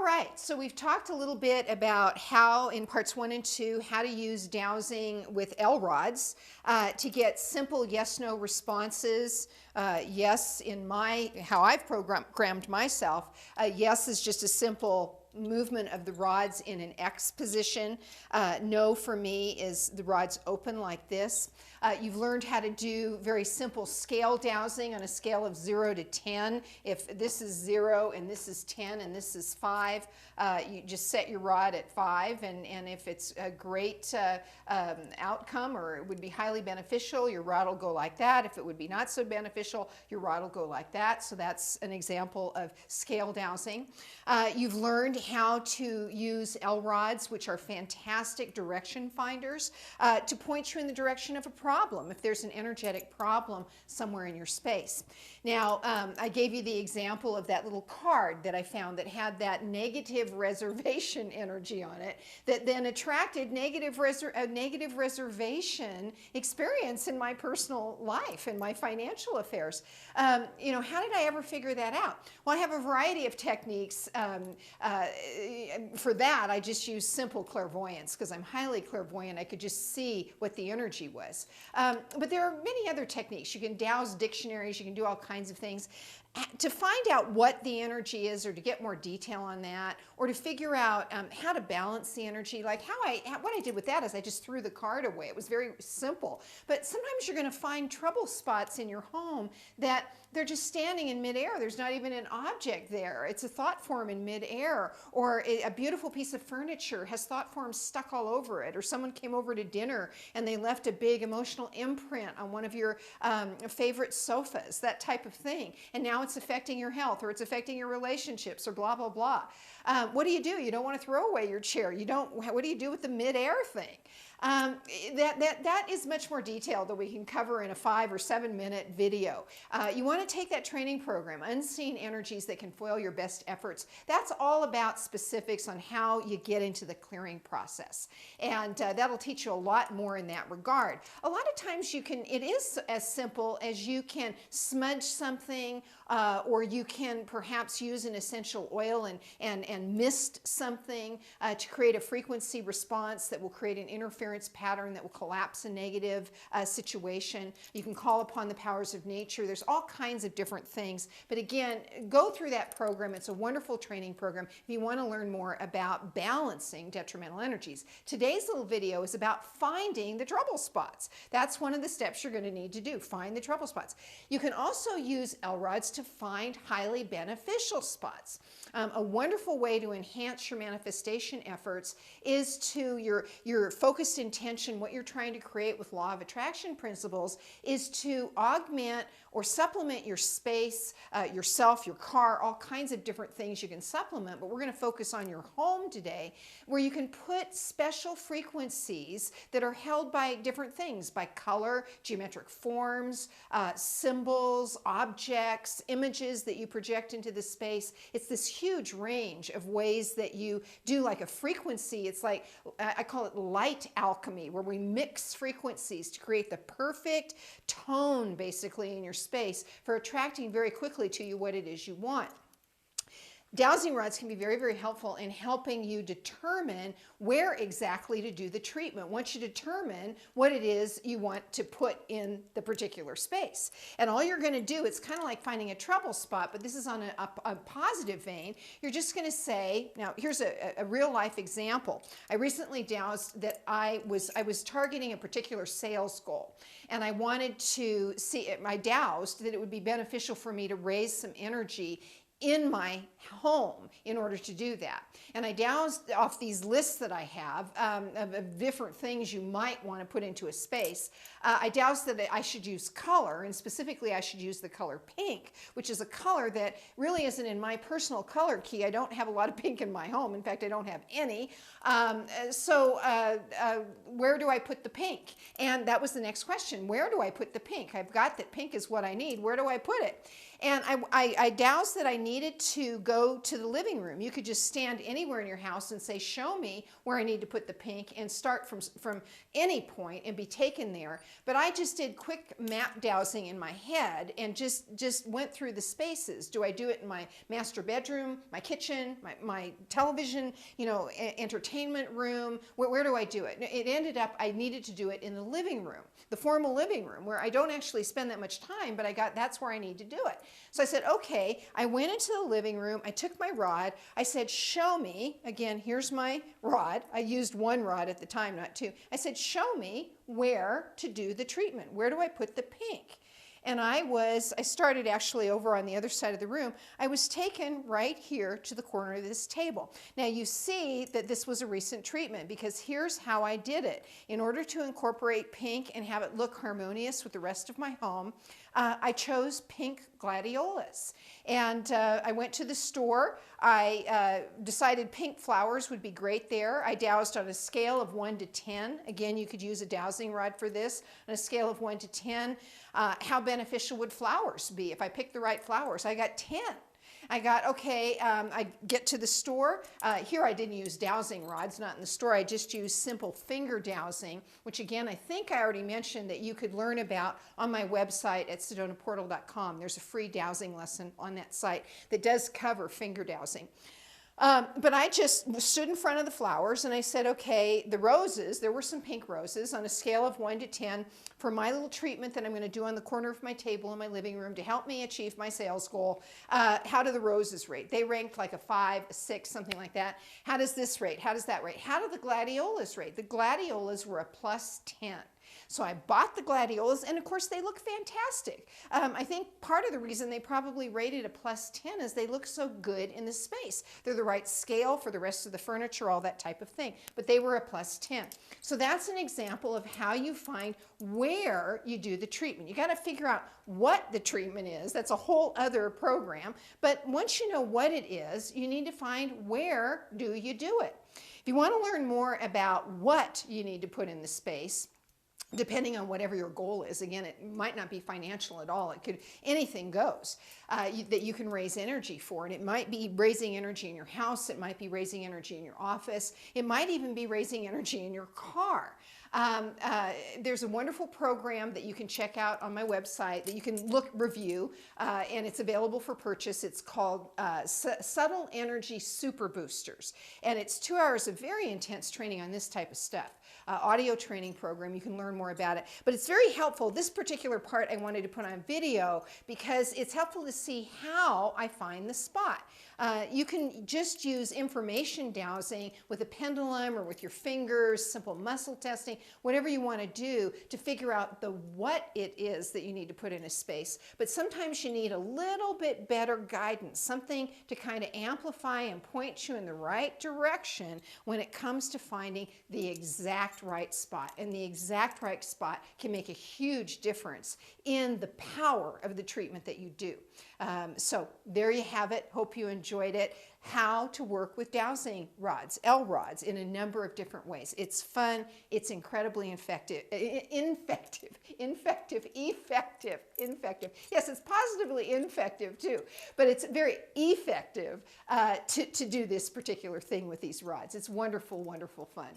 right, so we've talked a little bit about how, in parts 1 and 2, how to use dowsing with L rods to get simple yes/no responses. Yes, in how I've programmed myself, yes is just a simple movement of the rods in an X position. No for me is the rods open like this. You've learned how to do very simple scale dowsing on a scale of 0 to 10. If this is 0 and this is 10 and this is 5, you just set your rod at 5, and if it's a great outcome or it would be highly beneficial, your rod will go like that. If it would be not so beneficial, your rod will go like that. So that's an example of scale dowsing. You've learned how to use L rods, which are fantastic direction finders, to point you in the direction of a problem if there's an energetic problem somewhere in your space. Now, I gave you the example of that little card that I found that had that negative reservation energy on it that then attracted negative reservation experience in my personal life and my financial affairs. You know, how did I ever figure that out? Well, I have a variety of techniques. For that, I just use simple clairvoyance because I'm highly clairvoyant. I could just see what the energy was. But there are many other techniques. You can douse dictionaries. You can do all kinds of things. To find out what the energy is, or to get more detail on that, or to figure out how to balance the energy, like what I did with that is I just threw the card away. It was very simple. But sometimes you're going to find trouble spots in your home that they're just standing in midair. There's not even an object there. It's a thought form in midair, or a beautiful piece of furniture has thought forms stuck all over it, or someone came over to dinner and they left a big emotional imprint on one of your favorite sofas, that type of thing. And now it's affecting your health, or it's affecting your relationships, or blah, blah, blah. What do? You don't want to throw away your chair. What do you do with the midair thing? That is much more detailed that we can cover in a 5 or 7 minute video. You want to take that training program, Unseen Energies That Can Foil Your Best Efforts. That's all about specifics on how you get into the clearing process. And that'll teach you a lot more in that regard. A lot of times it is as simple as you can smudge something, or you can perhaps use an essential oil and mist something to create a frequency response that will create an interference pattern that will collapse a negative situation. You can call upon the powers of nature. There's all kinds of different things. But again, go through that program. It's a wonderful training program if you want to learn more about balancing detrimental energies. Today's little video is about finding the trouble spots. That's one of the steps you're going to need to do, find the trouble spots. You can also use L rods to find highly beneficial spots. A wonderful way to enhance your manifestation efforts is to your focused intention, what you're trying to create with law of attraction principles, is to augment or supplement your space, yourself, your car, all kinds of different things you can supplement, but we're going to focus on your home today, where you can put special frequencies that are held by different things, by color, geometric forms, symbols, objects, images that you project into the space. It's this huge range of ways that you do like a frequency. It's like, I call it light alchemy, where we mix frequencies to create the perfect tone, basically, in your space for attracting very quickly to you what it is you want. Dowsing rods can be very, very helpful in helping you determine where exactly to do the treatment once you determine what it is you want to put in the particular space. And all you're going to do, it's kind of like finding a trouble spot, but this is on a positive vein. You're just going to say, now here's a real life example. I recently dowsed that I was targeting a particular sales goal, and I wanted to see, I dowsed that it would be beneficial for me to raise some energy in my home in order to do that. And I dowsed off these lists that I have of different things you might want to put into a space. I dowsed that I should use color, and specifically I should use the color pink, which is a color that really isn't in my personal color key. I don't have a lot of pink in my home. In fact, I don't have any. Where do I put the pink? And that was the next question. Where do I put the pink? I've got that pink is what I need. Where do I put it? And I dowsed that I needed to go to the living room. You could just stand anywhere in your house and say, show me where I need to put the pink, and start from any point and be taken there. But I just did quick map dowsing in my head and just went through the spaces. Do I do it in my master bedroom, my kitchen, my television, you know, entertainment room? Where do I do it? It ended up I needed to do it in the living room, the formal living room, where I don't actually spend that much time, but that's where I need to do it. So I said, okay. I went into the living room. I took my rod. I said, show me. Again, here's my rod. I used one rod at the time, not two. I said, show me where to do the treatment. Where do I put the pink? And I started actually over on the other side of the room. I was taken right here to the corner of this table. Now you see that this was a recent treatment, because here's how I did it. In order to incorporate pink and have it look harmonious with the rest of my home, I chose pink gladiolas. And I went to the store. I decided pink flowers would be great there. I dowsed on a scale of 1 to 10. Again, you could use a dowsing rod for this. On a scale of 1 to 10, how beneficial would flowers be if I picked the right flowers? I got 10. I got, okay, I get to the store. Here I didn't use dowsing rods, not in the store. I just used simple finger dowsing, which again, I think I already mentioned that you could learn about on my website at sedonaportal.com. There's a free dowsing lesson on that site that does cover finger dowsing. But I just stood in front of the flowers and I said, okay, the roses, there were some pink roses on a scale of 1 to 10 for my little treatment that I'm going to do on the corner of my table in my living room to help me achieve my sales goal. How do the roses rate? They ranked like a 5, a 6, something like that. How does this rate? How does that rate? How do the gladiolas rate? The gladiolas were a plus 10. So I bought the gladiolas, and of course they look fantastic. I think part of the reason they probably rated a plus 10 is they look so good in the space. They're the right scale for the rest of the furniture, all that type of thing. But they were a plus 10. So that's an example of how you find where you do the treatment. You got to figure out what the treatment is. That's a whole other program. But once you know what it is, you need to find where do you do it. If you want to learn more about what you need to put in the space, depending on whatever your goal is. Again, it might not be financial at all. It could, anything goes that you can raise energy for. And it might be raising energy in your house. It might be raising energy in your office. It might even be raising energy in your car. There's a wonderful program that you can check out on my website that you can review, and it's available for purchase. It's called Subtle Energy Super Boosters. And it's 2 hours of very intense training on this type of stuff. Audio training program. You can learn more about it. But it's very helpful. This particular part I wanted to put on video because it's helpful to see how I find the spot. You can just use information dowsing with a pendulum or with your fingers, simple muscle testing, whatever you want to do to figure out what it is that you need to put in a space. But sometimes you need a little bit better guidance, something to kind of amplify and point you in the right direction when it comes to finding the exact right spot. And the exact right spot can make a huge difference in the power of the treatment that you do. So there you have it. Hope you enjoyed it. How to work with dowsing rods, L rods, in a number of different ways. It's fun. It's incredibly effective. Yes, it's positively infective too, but it's very effective to do this particular thing with these rods. It's wonderful, wonderful fun.